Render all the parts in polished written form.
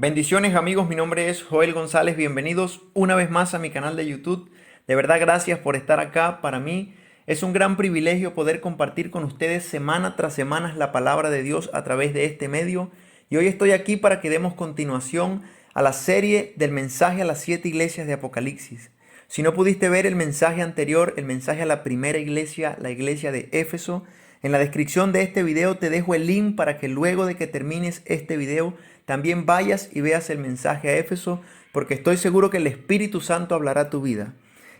Bendiciones amigos, mi nombre es Joel González, bienvenidos una vez más a mi canal de YouTube. De verdad gracias por estar acá. Para mí es un gran privilegio poder compartir con ustedes semana tras semana la palabra de Dios a través de este medio. Y hoy estoy aquí para que demos continuación a la serie del mensaje a las 7 iglesias de Apocalipsis. Si no pudiste ver el mensaje anterior, el mensaje a la primera iglesia, la iglesia de Éfeso, en la descripción de este video te dejo el link para que luego de que termines este video también vayas y veas el mensaje a Éfeso, porque estoy seguro que el Espíritu Santo hablará a tu vida.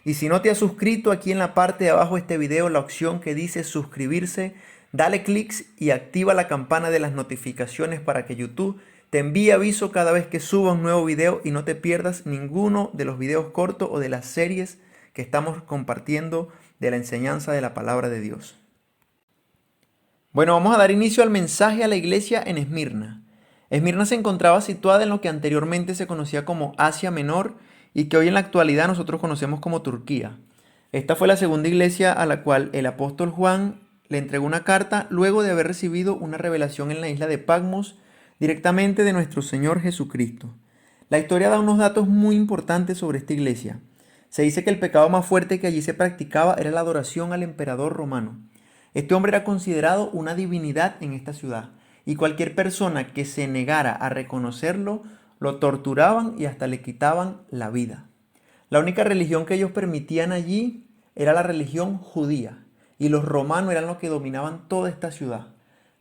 Y si no te has suscrito, aquí en la parte de abajo de este video, la opción que dice suscribirse, dale clics y activa la campana de las notificaciones para que YouTube te envíe aviso cada vez que suba un nuevo video y no te pierdas ninguno de los videos cortos o de las series que estamos compartiendo de la enseñanza de la palabra de Dios. Bueno, vamos a dar inicio al mensaje a la iglesia en Esmirna. Esmirna se encontraba situada en lo que anteriormente se conocía como Asia Menor y que hoy en la actualidad nosotros conocemos como Turquía. Esta fue la segunda iglesia a la cual el apóstol Juan le entregó una carta luego de haber recibido una revelación en la isla de Patmos directamente de nuestro Señor Jesucristo. La historia da unos datos muy importantes sobre esta iglesia. Se dice que el pecado más fuerte que allí se practicaba era la adoración al emperador romano. Este hombre era considerado una divinidad en esta ciudad y cualquier persona que se negara a reconocerlo lo torturaban y hasta le quitaban la vida. La única religión que ellos permitían allí era la religión judía y los romanos eran los que dominaban toda esta ciudad.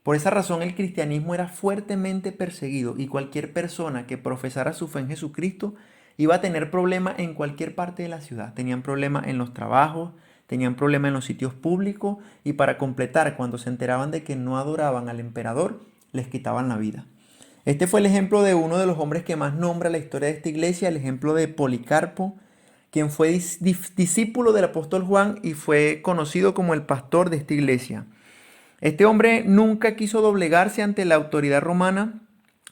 Por esa razón el cristianismo era fuertemente perseguido y cualquier persona que profesara su fe en Jesucristo iba a tener problemas en cualquier parte de la ciudad. Tenían problemas en los trabajos, tenían problemas en los sitios públicos y para completar, cuando se enteraban de que no adoraban al emperador, les quitaban la vida. Este fue el ejemplo de uno de los hombres que más nombra la historia de esta iglesia, el ejemplo de Policarpo, quien fue discípulo del apóstol Juan y fue conocido como el pastor de esta iglesia. Este hombre nunca quiso doblegarse ante la autoridad romana.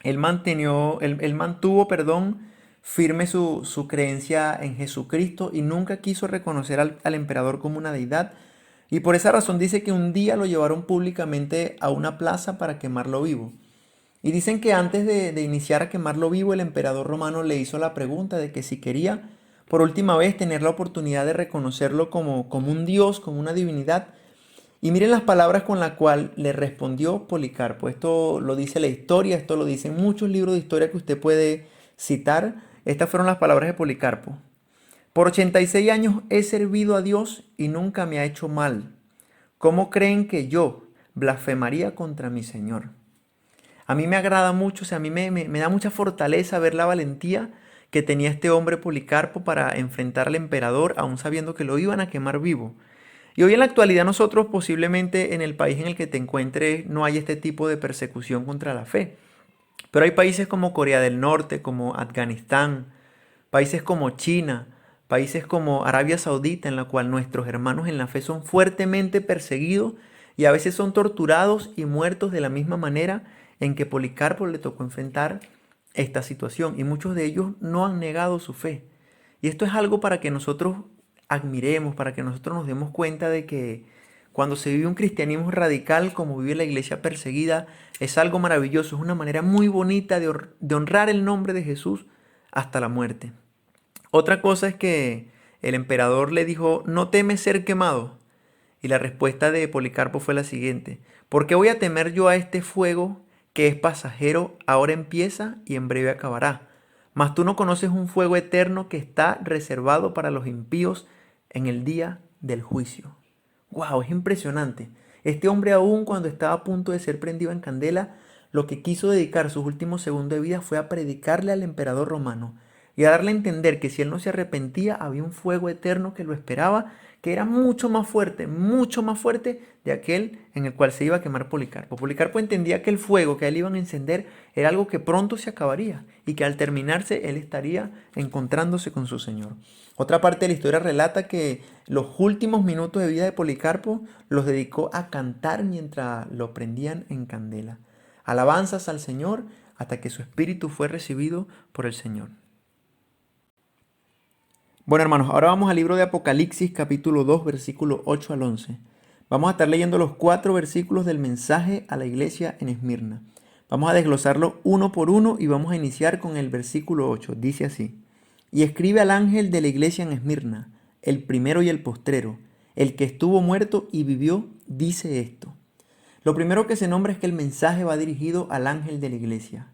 Él mantuvo, firme su creencia en Jesucristo y nunca quiso reconocer al emperador como una deidad. Y por esa razón dice que un día lo llevaron públicamente a una plaza para quemarlo vivo. Y dicen que antes de iniciar a quemarlo vivo, el emperador romano le hizo la pregunta de que si quería por última vez tener la oportunidad de reconocerlo como un dios, como una divinidad. Y miren las palabras con las cuales le respondió Policarpo. Esto lo dice la historia, esto lo dicen muchos libros de historia que usted puede citar. Estas fueron las palabras de Policarpo. Por 86 años he servido a Dios y nunca me ha hecho mal. ¿Cómo creen que yo blasfemaría contra mi Señor? A mí me agrada mucho, a mí me da mucha fortaleza ver la valentía que tenía este hombre Policarpo para enfrentar al emperador, aún sabiendo que lo iban a quemar vivo. Y hoy en la actualidad nosotros posiblemente en el país en el que te encuentres no hay este tipo de persecución contra la fe. Pero hay países como Corea del Norte, como Afganistán, países como China, países como Arabia Saudita, en la cual nuestros hermanos en la fe son fuertemente perseguidos y a veces son torturados y muertos de la misma manera en que Policarpo le tocó enfrentar esta situación. Y muchos de ellos no han negado su fe. Y esto es algo para que nosotros admiremos, para que nosotros nos demos cuenta de que cuando se vive un cristianismo radical como vive la iglesia perseguida, es algo maravilloso, es una manera muy bonita de honrar el nombre de Jesús hasta la muerte. Otra cosa es que el emperador le dijo, ¿no temes ser quemado? Y la respuesta de Policarpo fue la siguiente, ¿por qué voy a temer yo a este fuego que es pasajero, ahora empieza y en breve acabará? Mas tú no conoces un fuego eterno que está reservado para los impíos en el día del juicio. ¡Wow! Es impresionante. Este hombre aún cuando estaba a punto de ser prendido en candela, lo que quiso dedicar sus últimos segundos de vida fue a predicarle al emperador romano y a darle a entender que si él no se arrepentía, había un fuego eterno que lo esperaba, que era mucho más fuerte de aquel en el cual se iba a quemar Policarpo. Policarpo entendía que el fuego que a él iban a encender era algo que pronto se acabaría y que al terminarse él estaría encontrándose con su Señor. Otra parte de la historia relata que los últimos minutos de vida de Policarpo los dedicó a cantar mientras lo prendían en candela. Alabanzas al Señor hasta que su espíritu fue recibido por el Señor. Bueno, hermanos, ahora vamos al libro de Apocalipsis, capítulo 2, versículo 8 al 11. Vamos a estar leyendo los 4 versículos del mensaje a la iglesia en Esmirna. Vamos a desglosarlo uno por uno y vamos a iniciar con el versículo 8. Dice así: y escribe al ángel de la iglesia en Esmirna, el primero y el postrero, el que estuvo muerto y vivió, dice esto. Lo primero que se nombra es que el mensaje va dirigido al ángel de la iglesia.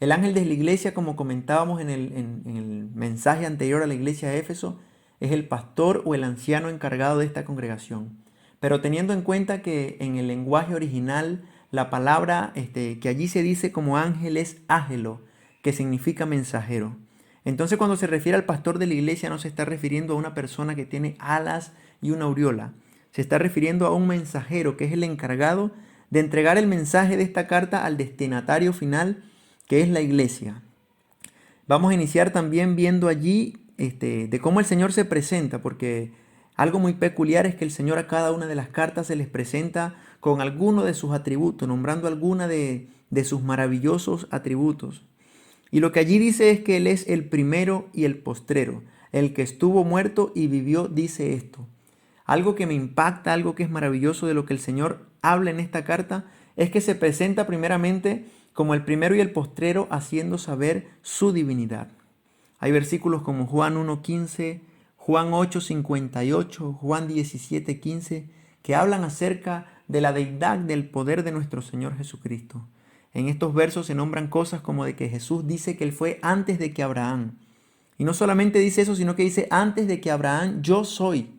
El ángel de la iglesia, como comentábamos en el mensaje anterior a la iglesia de Éfeso, es el pastor o el anciano encargado de esta congregación. Pero teniendo en cuenta que en el lenguaje original la palabra que allí se dice como ángel es ángelo, que significa mensajero. Entonces cuando se refiere al pastor de la iglesia no se está refiriendo a una persona que tiene alas y una aureola. Se está refiriendo a un mensajero que es el encargado de entregar el mensaje de esta carta al destinatario final, que es la iglesia. Vamos a iniciar también viendo allí de cómo el Señor se presenta, porque algo muy peculiar es que el Señor a cada una de las cartas se les presenta con alguno de sus atributos, nombrando alguna de sus maravillosos atributos. Y lo que allí dice es que Él es el primero y el postrero, el que estuvo muerto y vivió, dice esto. Algo que me impacta, algo que es maravilloso de lo que el Señor habla en esta carta, es que se presenta primeramente como el primero y el postrero, haciendo saber su divinidad. Hay versículos como Juan 1:15, Juan 8:58, Juan 17:15, que hablan acerca de la deidad del poder de nuestro Señor Jesucristo. En estos versos se nombran cosas como de que Jesús dice que Él fue antes de que Abraham. Y no solamente dice eso, sino que dice antes de que Abraham yo soy.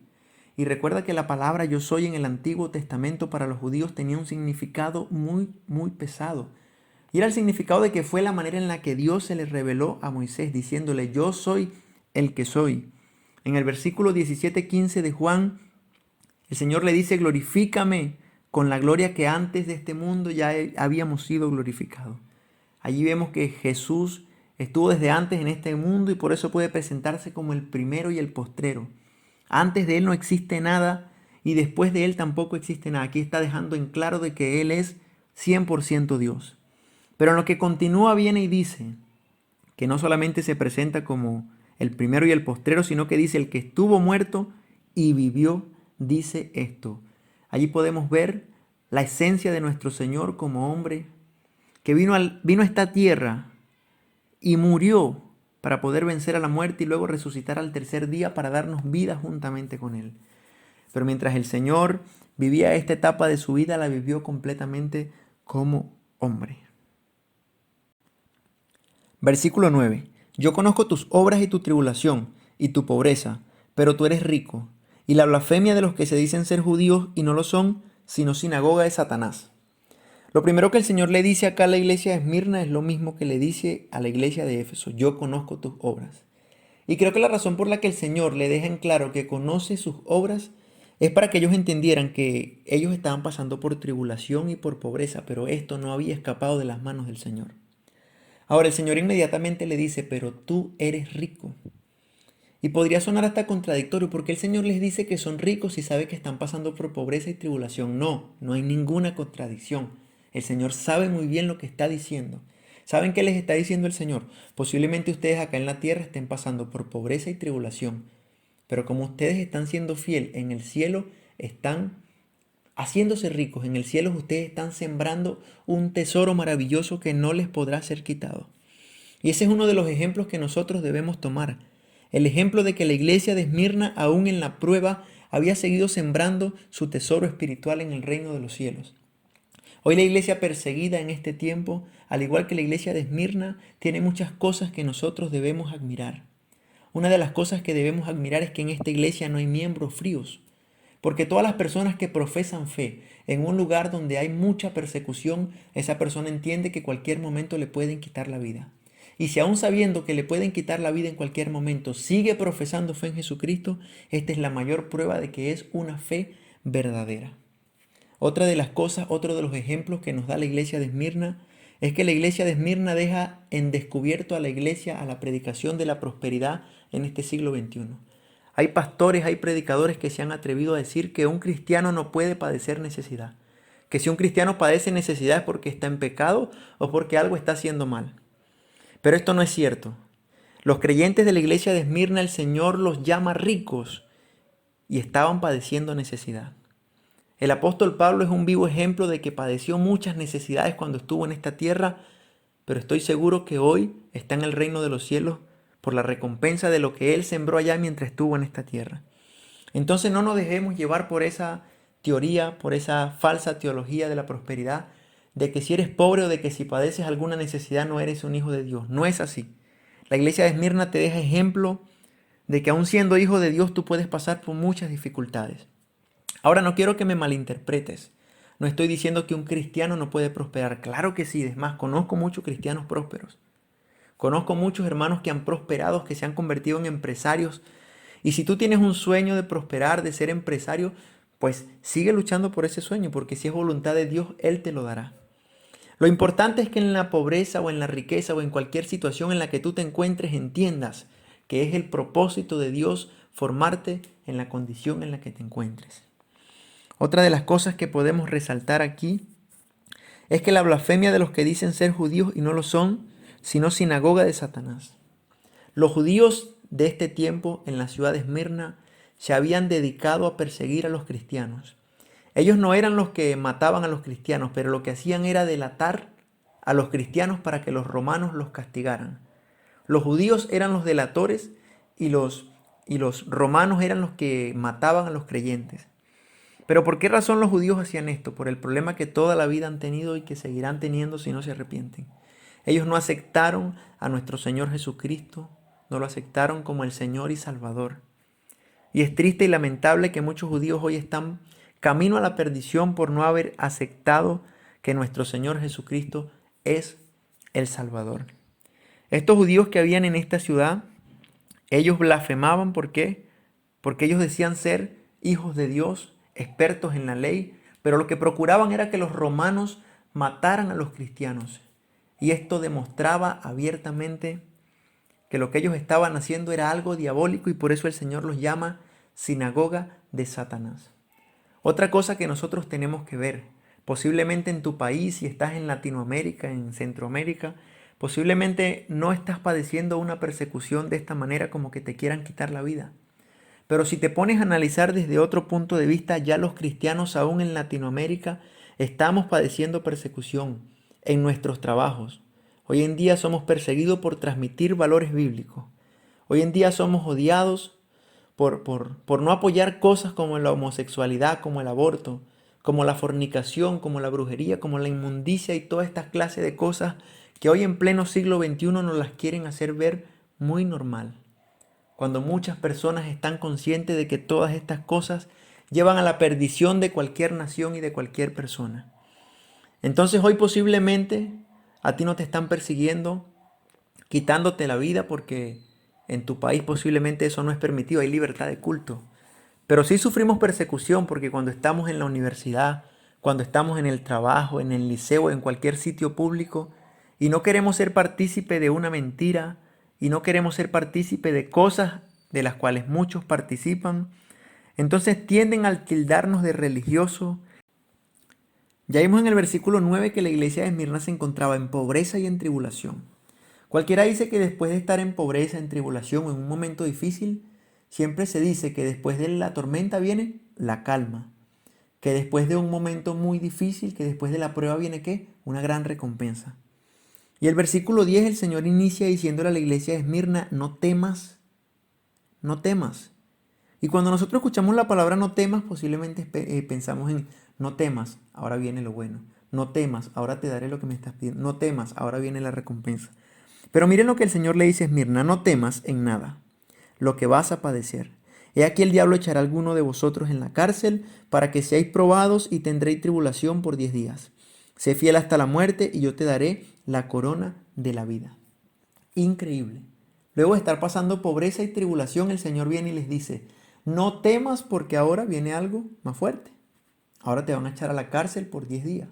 Y recuerda que la palabra yo soy en el Antiguo Testamento para los judíos tenía un significado muy, muy pesado. Y era el significado de que fue la manera en la que Dios se le reveló a Moisés, diciéndole, yo soy el que soy. En el versículo 17:15 de Juan, el Señor le dice, glorifícame con la gloria que antes de este mundo ya habíamos sido glorificados. Allí vemos que Jesús estuvo desde antes en este mundo y por eso puede presentarse como el primero y el postrero. Antes de Él no existe nada y después de Él tampoco existe nada. Aquí está dejando en claro de que Él es 100% Dios. Pero en lo que continúa viene y dice que no solamente se presenta como el primero y el postrero, sino que dice el que estuvo muerto y vivió, dice esto. Allí podemos ver la esencia de nuestro Señor como hombre, que vino a esta tierra y murió para poder vencer a la muerte y luego resucitar al tercer día para darnos vida juntamente con Él. Pero mientras el Señor vivía esta etapa de su vida, la vivió completamente como hombre. Versículo 9. Yo conozco tus obras y tu tribulación y tu pobreza, pero tú eres rico, y la blasfemia de los que se dicen ser judíos y no lo son, sino sinagoga de Satanás. Lo primero que el Señor le dice acá a la iglesia de Esmirna es lo mismo que le dice a la iglesia de Éfeso. Yo conozco tus obras. Y creo que la razón por la que el Señor le deja en claro que conoce sus obras es para que ellos entendieran que ellos estaban pasando por tribulación y por pobreza, pero esto no había escapado de las manos del Señor. Ahora el Señor inmediatamente le dice, pero tú eres rico. Y podría sonar hasta contradictorio porque el Señor les dice que son ricos y sabe que están pasando por pobreza y tribulación. No, no hay ninguna contradicción. El Señor sabe muy bien lo que está diciendo. ¿Saben qué les está diciendo el Señor? Posiblemente ustedes acá en la tierra estén pasando por pobreza y tribulación. Pero como ustedes están siendo fiel en el cielo, están haciéndose ricos. En el cielo ustedes están sembrando un tesoro maravilloso que no les podrá ser quitado. Y ese es uno de los ejemplos que nosotros debemos tomar. El ejemplo de que la iglesia de Esmirna, aún en la prueba, había seguido sembrando su tesoro espiritual en el reino de los cielos. Hoy la iglesia perseguida en este tiempo, al igual que la iglesia de Esmirna, tiene muchas cosas que nosotros debemos admirar. Una de las cosas que debemos admirar es que en esta iglesia no hay miembros fríos. Porque todas las personas que profesan fe en un lugar donde hay mucha persecución, esa persona entiende que cualquier momento le pueden quitar la vida. Y si aún sabiendo que le pueden quitar la vida en cualquier momento, sigue profesando fe en Jesucristo, esta es la mayor prueba de que es una fe verdadera. Otra de las cosas, otro de los ejemplos que nos da la iglesia de Esmirna, es que la iglesia de Esmirna deja en descubierto a la iglesia a la predicación de la prosperidad en este siglo XXI. Hay pastores, hay predicadores que se han atrevido a decir que un cristiano no puede padecer necesidad. Que si un cristiano padece necesidad es porque está en pecado o porque algo está haciendo mal. Pero esto no es cierto. Los creyentes de la iglesia de Esmirna, el Señor los llama ricos y estaban padeciendo necesidad. El apóstol Pablo es un vivo ejemplo de que padeció muchas necesidades cuando estuvo en esta tierra, pero estoy seguro que hoy está en el reino de los cielos por la recompensa de lo que él sembró allá mientras estuvo en esta tierra. Entonces no nos dejemos llevar por esa teoría, por esa falsa teología de la prosperidad, de que si eres pobre o de que si padeces alguna necesidad no eres un hijo de Dios. No es así. La iglesia de Esmirna te deja ejemplo de que aun siendo hijo de Dios tú puedes pasar por muchas dificultades. Ahora no quiero que me malinterpretes. No estoy diciendo que un cristiano no puede prosperar. Claro que sí. Es más, conozco muchos cristianos prósperos. Conozco muchos hermanos que han prosperado, que se han convertido en empresarios. Y si tú tienes un sueño de prosperar, de ser empresario, pues sigue luchando por ese sueño, porque si es voluntad de Dios, Él te lo dará. Lo importante es que en la pobreza o en la riqueza o en cualquier situación en la que tú te encuentres entiendas que es el propósito de Dios formarte en la condición en la que te encuentres. Otra de las cosas que podemos resaltar aquí es que la blasfemia de los que dicen ser judíos y no lo son, sino sinagoga de Satanás. Los judíos de este tiempo en la ciudad de Esmirna se habían dedicado a perseguir a los cristianos. Ellos no eran los que mataban a los cristianos, pero lo que hacían era delatar a los cristianos para que los romanos los castigaran. Los judíos eran los delatores y los romanos eran los que mataban a los creyentes. Pero ¿por qué razón los judíos hacían esto? Por el problema que toda la vida han tenido y que seguirán teniendo si no se arrepienten. Ellos no aceptaron a nuestro Señor Jesucristo, no lo aceptaron como el Señor y Salvador. Y es triste y lamentable que muchos judíos hoy están camino a la perdición por no haber aceptado que nuestro Señor Jesucristo es el Salvador. Estos judíos que habían en esta ciudad, ellos blasfemaban. ¿Por qué? Porque ellos decían ser hijos de Dios, expertos en la ley, pero lo que procuraban era que los romanos mataran a los cristianos. Y esto demostraba abiertamente que lo que ellos estaban haciendo era algo diabólico y por eso el Señor los llama sinagoga de Satanás. Otra cosa que nosotros tenemos que ver, posiblemente en tu país, si estás en Latinoamérica, en Centroamérica, posiblemente no estás padeciendo una persecución de esta manera como que te quieran quitar la vida. Pero si te pones a analizar desde otro punto de vista, ya los cristianos aún en Latinoamérica estamos padeciendo persecución en nuestros trabajos. Hoy en día somos perseguidos por transmitir valores bíblicos. Hoy en día somos odiados por no apoyar cosas como la homosexualidad, como el aborto, como la fornicación, como la brujería, como la inmundicia y todas estas clases de cosas que hoy en pleno siglo XXI nos las quieren hacer ver muy normal. Cuando muchas personas están conscientes de que todas estas cosas llevan a la perdición de cualquier nación y de cualquier persona. Entonces hoy posiblemente a ti no te están persiguiendo, quitándote la vida porque en tu país posiblemente eso no es permitido, hay libertad de culto. Pero sí sufrimos persecución porque cuando estamos en la universidad, cuando estamos en el trabajo, en el liceo, en cualquier sitio público, y no queremos ser partícipe de una mentira, y no queremos ser partícipe de cosas de las cuales muchos participan, entonces tienden a tildarnos de religioso. Ya vimos en el versículo 9 que la iglesia de Esmirna se encontraba en pobreza y en tribulación. Cualquiera dice que después de estar en pobreza, en tribulación o en un momento difícil, siempre se dice que después de la tormenta viene la calma. Que después de un momento muy difícil, que después de la prueba viene ¿qué? Una gran recompensa. Y el versículo 10 el Señor inicia diciéndole a la iglesia de Esmirna, no temas, no temas. Y cuando nosotros escuchamos la palabra no temas, posiblemente pensamos en no temas, ahora viene lo bueno. No temas, ahora te daré lo que me estás pidiendo. No temas, ahora viene la recompensa. Pero miren lo que el Señor le dice a Esmirna, no temas en nada lo que vas a padecer. He aquí el diablo echará a alguno de vosotros en la cárcel para que seáis probados y tendréis tribulación por 10 días. Sé fiel hasta la muerte y yo te daré la corona de la vida. Increíble. Luego de estar pasando pobreza y tribulación, el Señor viene y les dice, no temas porque ahora viene algo más fuerte. Ahora te van a echar a la cárcel por 10 días.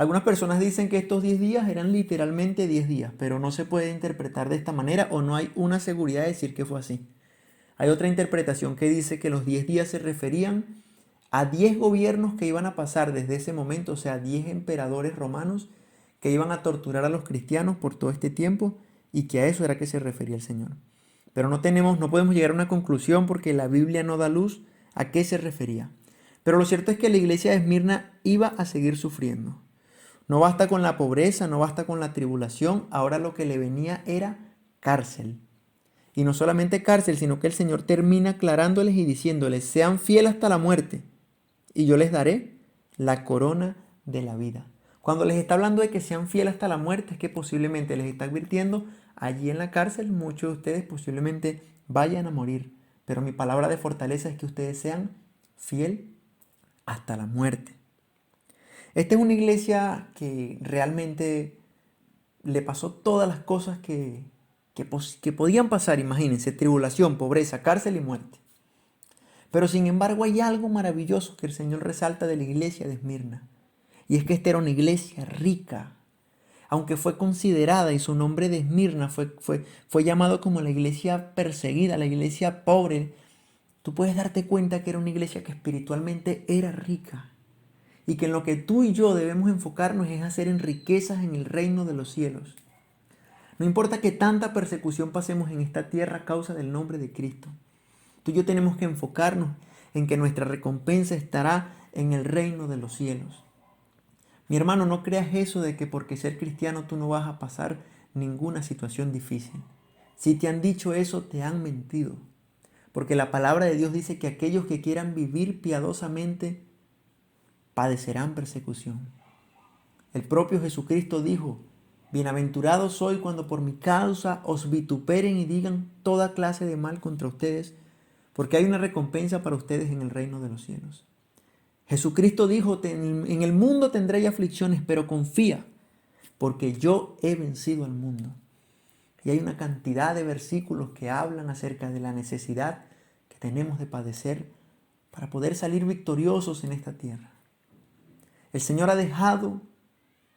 Algunas personas dicen que estos 10 días eran literalmente 10 días, pero no se puede interpretar de esta manera o no hay una seguridad de decir que fue así. Hay otra interpretación que dice que los 10 días se referían a 10 gobiernos que iban a pasar desde ese momento, o sea, 10 emperadores romanos que iban a torturar a los cristianos por todo este tiempo y que a eso era que se refería el Señor. Pero no podemos llegar a una conclusión porque la Biblia no da luz a qué se refería. Pero lo cierto es que la iglesia de Esmirna iba a seguir sufriendo. No basta con la pobreza, no basta con la tribulación, ahora lo que le venía era cárcel. Y no solamente cárcel, sino que el Señor termina aclarándoles y diciéndoles, sean fieles hasta la muerte, y yo les daré la corona de la vida. Cuando les está hablando de que sean fieles hasta la muerte, es que posiblemente les está advirtiendo, allí en la cárcel muchos de ustedes posiblemente vayan a morir. Pero mi palabra de fortaleza es que ustedes sean fieles hasta la muerte. Esta es una iglesia que realmente le pasó todas las cosas que podían pasar, imagínense, tribulación, pobreza, cárcel y muerte. Pero sin embargo hay algo maravilloso que el Señor resalta de la iglesia de Esmirna. Y es que esta era una iglesia rica. Aunque fue considerada y su nombre de Esmirna fue llamado como la iglesia perseguida, la iglesia pobre, tú puedes darte cuenta que era una iglesia que espiritualmente era rica. Y que en lo que tú y yo debemos enfocarnos es hacer en riquezas en el reino de los cielos. No importa que tanta persecución pasemos en esta tierra a causa del nombre de Cristo. Tú y yo tenemos que enfocarnos en que nuestra recompensa estará en el reino de los cielos. Mi hermano, no creas eso de que porque ser cristiano tú no vas a pasar ninguna situación difícil. Si te han dicho eso, te han mentido. Porque la palabra de Dios dice que aquellos que quieran vivir piadosamente padecerán persecución. El propio Jesucristo dijo, bienaventurado soy cuando por mi causa os vituperen y digan toda clase de mal contra ustedes, porque hay una recompensa para ustedes en el reino de los cielos. Jesucristo dijo, en el mundo tendréis aflicciones, pero confía, porque yo he vencido al mundo. Y hay una cantidad de versículos que hablan acerca de la necesidad que tenemos de padecer para poder salir victoriosos en esta tierra. El Señor ha dejado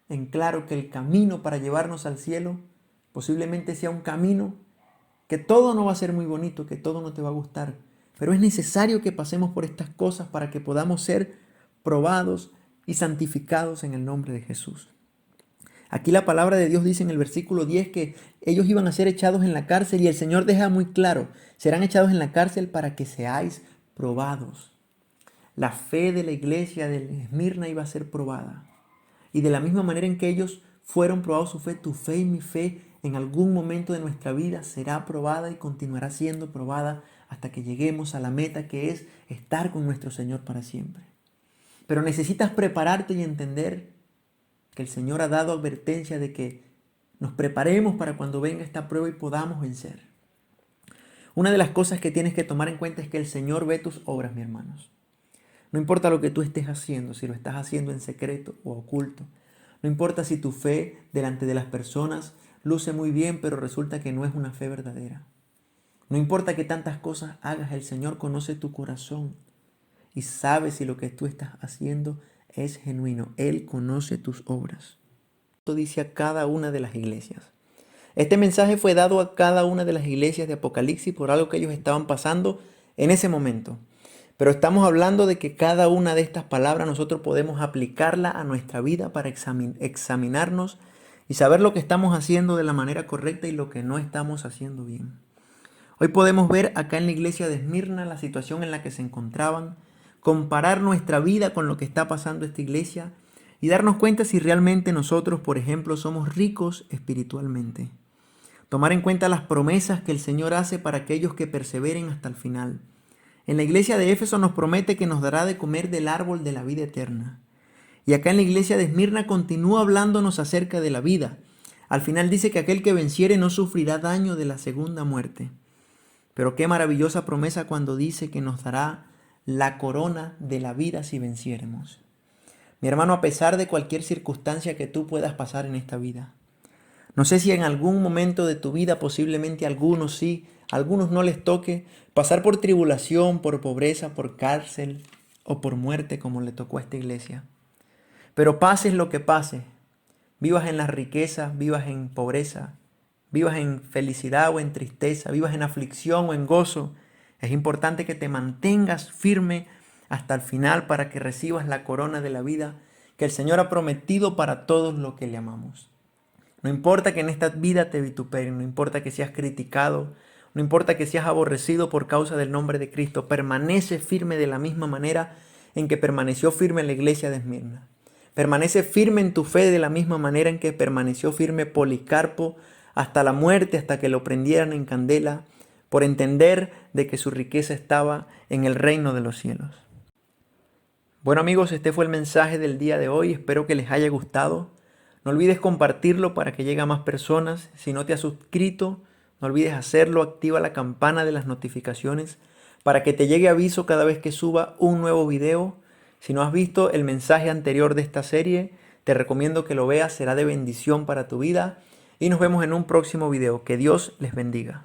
en claro que el camino para llevarnos al cielo posiblemente sea un camino que todo no va a ser muy bonito, que todo no te va a gustar, pero es necesario que pasemos por estas cosas para que podamos ser probados y santificados en el nombre de Jesús. Aquí la palabra de Dios dice en el versículo 10 que ellos iban a ser echados en la cárcel y el Señor deja muy claro, serán echados en la cárcel para que seáis probados. La fe de la iglesia de Esmirna iba a ser probada. Y de la misma manera en que ellos fueron probados su fe, tu fe y mi fe en algún momento de nuestra vida será probada y continuará siendo probada hasta que lleguemos a la meta que es estar con nuestro Señor para siempre. Pero necesitas prepararte y entender que el Señor ha dado advertencia de que nos preparemos para cuando venga esta prueba y podamos vencer. Una de las cosas que tienes que tomar en cuenta es que el Señor ve tus obras, mis hermanos. No importa lo que tú estés haciendo, si lo estás haciendo en secreto o oculto. No importa si tu fe delante de las personas luce muy bien, pero resulta que no es una fe verdadera. No importa que tantas cosas hagas, el Señor conoce tu corazón y sabe si lo que tú estás haciendo es genuino. Él conoce tus obras. Esto dice a cada una de las iglesias. Este mensaje fue dado a cada una de las iglesias de Apocalipsis por algo que ellos estaban pasando en ese momento. Pero estamos hablando de que cada una de estas palabras nosotros podemos aplicarla a nuestra vida para examinarnos y saber lo que estamos haciendo de la manera correcta y lo que no estamos haciendo bien. Hoy podemos ver acá en la iglesia de Esmirna la situación en la que se encontraban, comparar nuestra vida con lo que está pasando en esta iglesia y darnos cuenta si realmente nosotros, por ejemplo, somos ricos espiritualmente. Tomar en cuenta las promesas que el Señor hace para aquellos que perseveren hasta el final. En la iglesia de Éfeso nos promete que nos dará de comer del árbol de la vida eterna. Y acá en la iglesia de Esmirna continúa hablándonos acerca de la vida. Al final dice que aquel que venciere no sufrirá daño de la segunda muerte. Pero qué maravillosa promesa cuando dice que nos dará la corona de la vida si venciéremos. Mi hermano, a pesar de cualquier circunstancia que tú puedas pasar en esta vida, no sé si en algún momento de tu vida, posiblemente a algunos sí, a algunos no les toque pasar por tribulación, por pobreza, por cárcel o por muerte como le tocó a esta iglesia. Pero pases lo que pase, vivas en la riqueza, vivas en pobreza, vivas en felicidad o en tristeza, vivas en aflicción o en gozo, es importante que te mantengas firme hasta el final para que recibas la corona de la vida que el Señor ha prometido para todos los que le amamos. No importa que en esta vida te vituperen, no importa que seas criticado, no importa que seas aborrecido por causa del nombre de Cristo, permanece firme de la misma manera en que permaneció firme en la iglesia de Esmirna. Permanece firme en tu fe de la misma manera en que permaneció firme Policarpo hasta la muerte, hasta que lo prendieran en candela, por entender de que su riqueza estaba en el reino de los cielos. Bueno amigos, este fue el mensaje del día de hoy. Espero que les haya gustado. No olvides compartirlo para que llegue a más personas. Si no te has suscrito, no olvides hacerlo. Activa la campana de las notificaciones para que te llegue aviso cada vez que suba un nuevo video. Si no has visto el mensaje anterior de esta serie, te recomiendo que lo veas. Será de bendición para tu vida. Y nos vemos en un próximo video. Que Dios les bendiga.